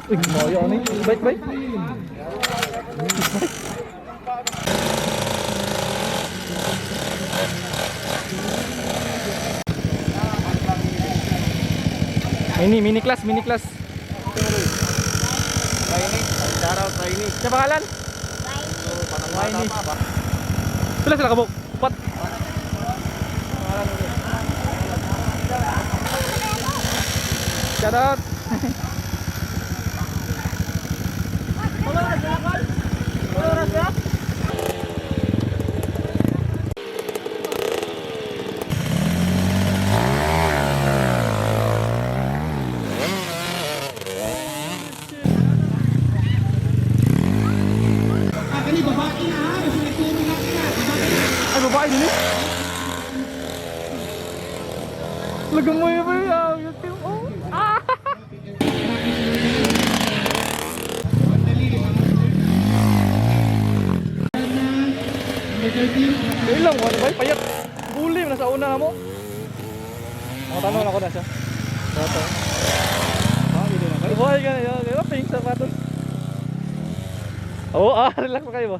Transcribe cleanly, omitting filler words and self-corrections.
Uy, maya ni. Bike, bike. Mini class, mini class. Training, shoutout training. Siya pangalan? Panang bata pa. Sila sila kabuk. Pat. Shout out. Ay, babae din eh. Lagang mo yun ba yun? Oh. Ah! Ilang mo, ano ba? Payat. Buli mo na sa una mo. Tanong ako na siya. Toto. Hindi na kayo. Buhay ka na yun. Kaya pink sapatos. Oo, relax pa kayo ba?